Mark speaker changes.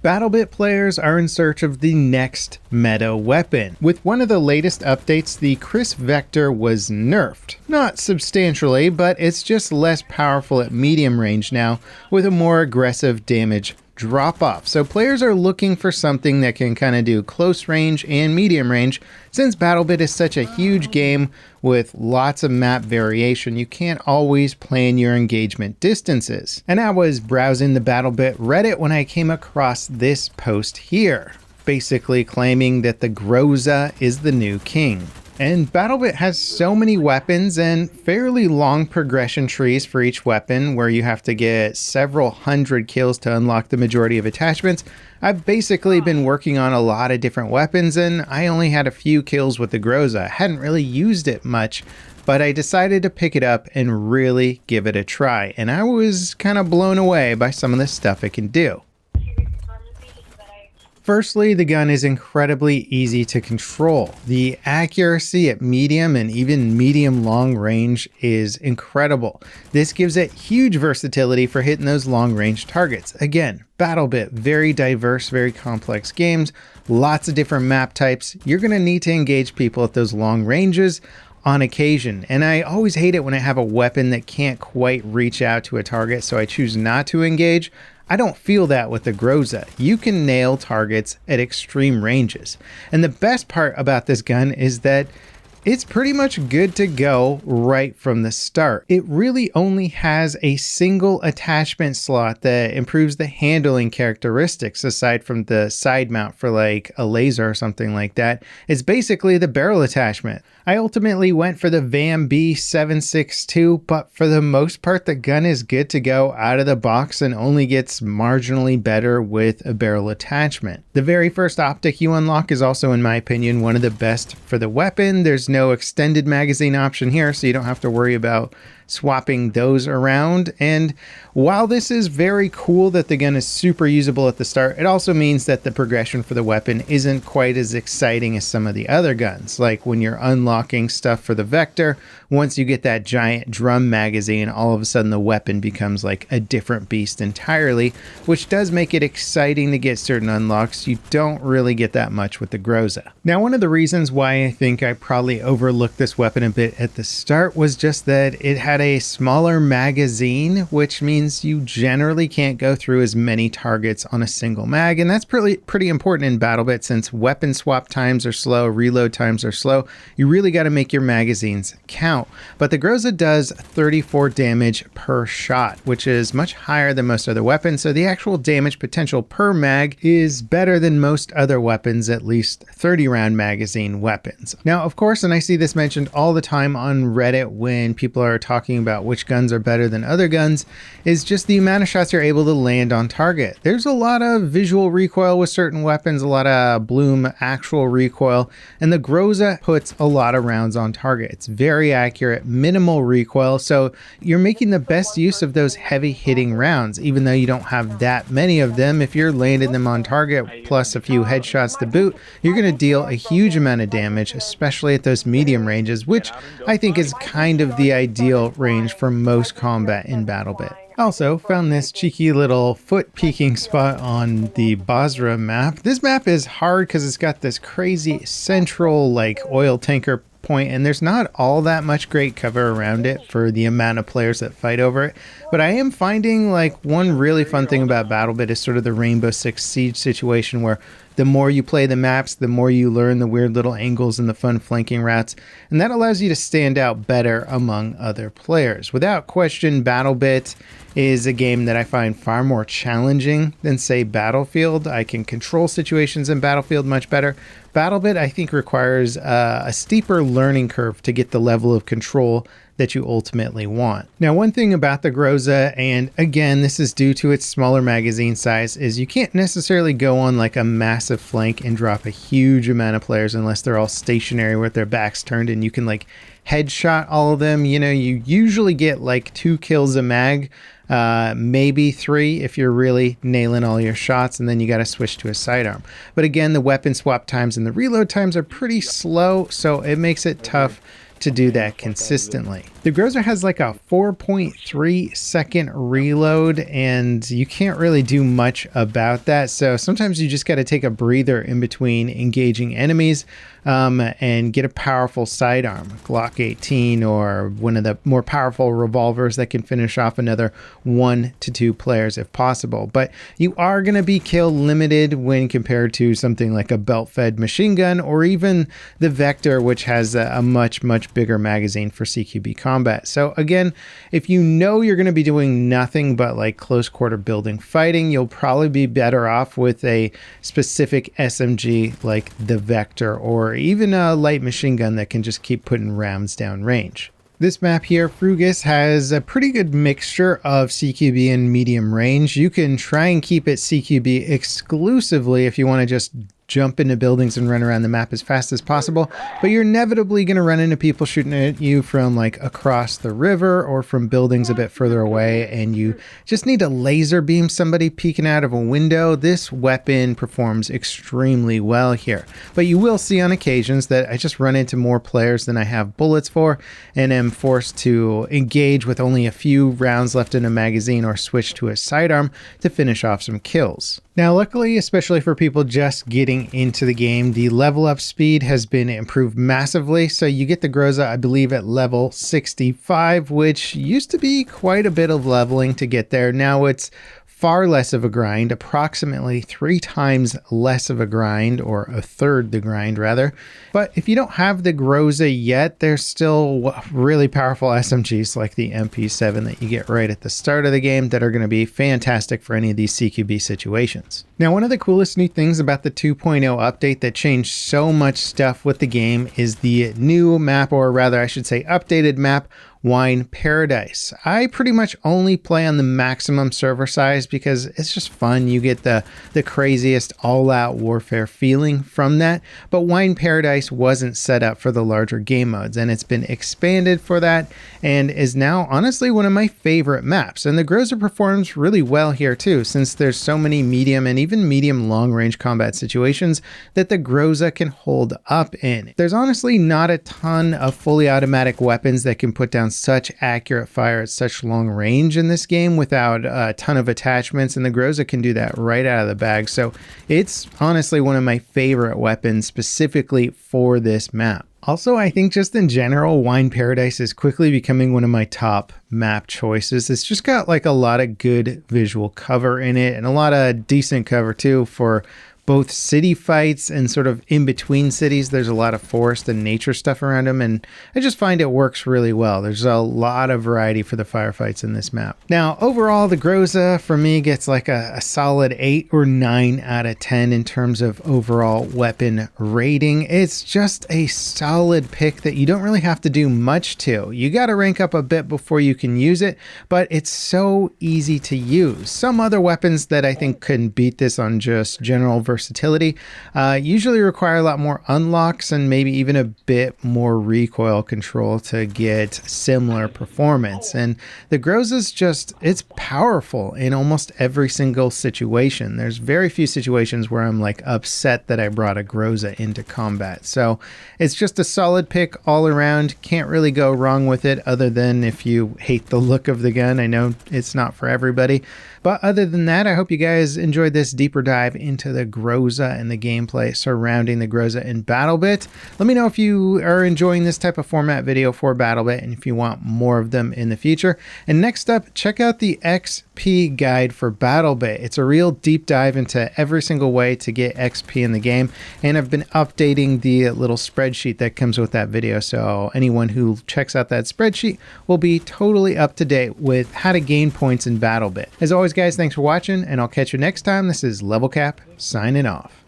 Speaker 1: BattleBit players are in search of the next meta weapon. With one of the latest updates, the Chris Vector was nerfed. Not substantially, but it's just less powerful at medium range now, with a more aggressive damage drop-off. So players are looking for something that can kind of do close range and medium range. Since BattleBit is such a huge game with lots of map variation, you can't always plan your engagement distances. And I was browsing the BattleBit Reddit when I came across this post here, basically claiming that the Groza is the new king. And BattleBit has so many weapons and fairly long progression trees for each weapon where you have to get several hundred kills to unlock the majority of attachments. I've basically been working on a lot of different weapons and I only had a few kills with the Groza. I hadn't really used it much, but I decided to pick it up and really give it a try. And I was kind of blown away by some of the stuff it can do. Firstly, the gun is incredibly easy to control. The accuracy at medium and even medium long range is incredible. This gives it huge versatility for hitting those long range targets. Again, BattleBit, very diverse, very complex games, lots of different map types. You're going to need to engage people at those long ranges on occasion. And I always hate it when I have a weapon that can't quite reach out to a target, so I choose not to engage. I don't feel that with the Groza. You can nail targets at extreme ranges. And the best part about this gun is that it's pretty much good to go right from the start. It really only has a single attachment slot that improves the handling characteristics aside from the side mount for like a laser or something like that. It's basically the barrel attachment. I ultimately went for the VAM B762, but for the most part, the gun is good to go out of the box and only gets marginally better with a barrel attachment. The very first optic you unlock is also, in my opinion, one of the best for the weapon. There's no extended magazine option here, so you don't have to worry about swapping those around. And while this is very cool that the gun is super usable at the start, it also means that the progression for the weapon isn't quite as exciting as some of the other guns. Like when you're unlocking stuff for the Vector, once you get that giant drum magazine, all of a sudden the weapon becomes like a different beast entirely, which does make it exciting to get certain unlocks. You don't really get that much with the Groza. Now, one of the reasons why I think I probably overlooked this weapon a bit at the start was just that it had a smaller magazine, which means you generally can't go through as many targets on a single mag. And that's pretty important in BattleBit since weapon swap times are slow, reload times are slow. You really got to make your magazines count. But the Groza does 34 damage per shot, which is much higher than most other weapons. So the actual damage potential per mag is better than most other weapons, at least 30 round magazine weapons. Now, of course, and I see this mentioned all the time on Reddit when people are talking about which guns are better than other guns, is just the amount of shots you're able to land on target. There's a lot of visual recoil with certain weapons, a lot of bloom actual recoil, and the Groza puts a lot of rounds on target. It's very accurate, minimal recoil, so you're making the best use of those heavy hitting rounds, even though you don't have that many of them. If you're landing them on target plus a few headshots to boot, you're going to deal a huge amount of damage, especially at those medium ranges, which I think is kind of the ideal range for most combat in BattleBit. Also, found this cheeky little foot peeking spot on the Basra map. This map is hard because it's got this crazy central like oil tanker point, and there's not all that much great cover around it for the amount of players that fight over it. But I am finding like one really fun thing about BattleBit is sort of the Rainbow Six Siege situation where the more you play the maps, the more you learn the weird little angles and the fun flanking routes, and that allows you to stand out better among other players. Without question, BattleBit is a game that I find far more challenging than, say, Battlefield. I can control situations in Battlefield much better. BattleBit, I think, requires a steeper learning curve to get the level of control that you ultimately want. Now, one thing about the Groza, and again, this is due to its smaller magazine size, is you can't necessarily go on like a massive flank and drop a huge amount of players unless they're all stationary with their backs turned and you can like headshot all of them. You know, you usually get like 2 kills a mag, maybe 3 if you're really nailing all your shots, and then you got to switch to a sidearm. But again, the weapon swap times and the reload times are pretty slow, so it makes it tough to do that consistently. The Groza has like a 4.3 second reload, and you can't really do much about that. So sometimes you just got to take a breather in between engaging enemies and get a powerful sidearm, Glock 18 or one of the more powerful revolvers that can finish off another 1 to 2 players if possible. But you are going to be kill limited when compared to something like a belt-fed machine gun or even the Vector, which has a much bigger magazine for CQB combat. So again, if you know you're going to be doing nothing but like close quarter building fighting, you'll probably be better off with a specific SMG like the Vector, or even a light machine gun that can just keep putting rounds down range. This map here, Frugus, has a pretty good mixture of CQB and medium range. You can try and keep it CQB exclusively if you want to just jump into buildings and run around the map as fast as possible, but you're inevitably going to run into people shooting at you from like across the river or from buildings a bit further away, and you just need to laser beam somebody peeking out of a window. This weapon performs extremely well here, but you will see on occasions that I just run into more players than I have bullets for and am forced to engage with only a few rounds left in a magazine or switch to a sidearm to finish off some kills. Now, luckily, especially for people just getting into the game, the level up speed has been improved massively. So you get the Groza, I believe, at level 65, which used to be quite a bit of leveling to get there. Now it's far less of a grind, approximately 3 times less of a grind, or a third the grind rather. But if you don't have the Groza yet, there's still really powerful SMGs like the MP7 that you get right at the start of the game that are going to be fantastic for any of these CQB situations. Now, one of the coolest new things about the 2.0 update that changed so much stuff with the game is the new map, or rather I should say updated map, Wine Paradise. I pretty much only play on the maximum server size because it's just fun. You get the craziest all-out warfare feeling from that. But Wine Paradise wasn't set up for the larger game modes, and it's been expanded for that and is now honestly one of my favorite maps. And the Groza performs really well here too, since there's so many medium and even medium long range combat situations that the Groza can hold up in. There's honestly not a ton of fully automatic weapons that can put down such accurate fire at such long range in this game without a ton of attachments, and the Groza can do that right out of the bag. So it's honestly one of my favorite weapons specifically for this map. Also, I think just in general, Wine Paradise is quickly becoming one of my top map choices. It's just got like a lot of good visual cover in it and a lot of decent cover too for both city fights and sort of in between cities. There's a lot of forest and nature stuff around them, and I just find it works really well. There's a lot of variety for the firefights in this map. Now, overall, the Groza for me gets like a solid 8 or 9 out of 10 in terms of overall weapon rating. It's just a solid pick that you don't really have to do much to. You got to rank up a bit before you can use it, but it's so easy to use. Some other weapons that I think can beat this on just general versatility usually require a lot more unlocks and maybe even a bit more recoil control to get similar performance. And the Groza's just, it's powerful in almost every single situation. There's very few situations where I'm like upset that I brought a Groza into combat. So it's just a solid pick all around. Can't really go wrong with it, other than if you hate the look of the gun. I know it's not for everybody. But other than that, I hope you guys enjoyed this deeper dive into the Groza and the gameplay surrounding the Groza in BattleBit. Let me know if you are enjoying this type of format video for BattleBit and if you want more of them in the future. And next up, check out the XP guide for BattleBit. It's a real deep dive into every single way to get XP in the game, and I've been updating the little spreadsheet that comes with that video, so anyone who checks out that spreadsheet will be totally up to date with how to gain points in BattleBit. As always, guys, thanks for watching, and I'll catch you next time. This is Level Cap signing off.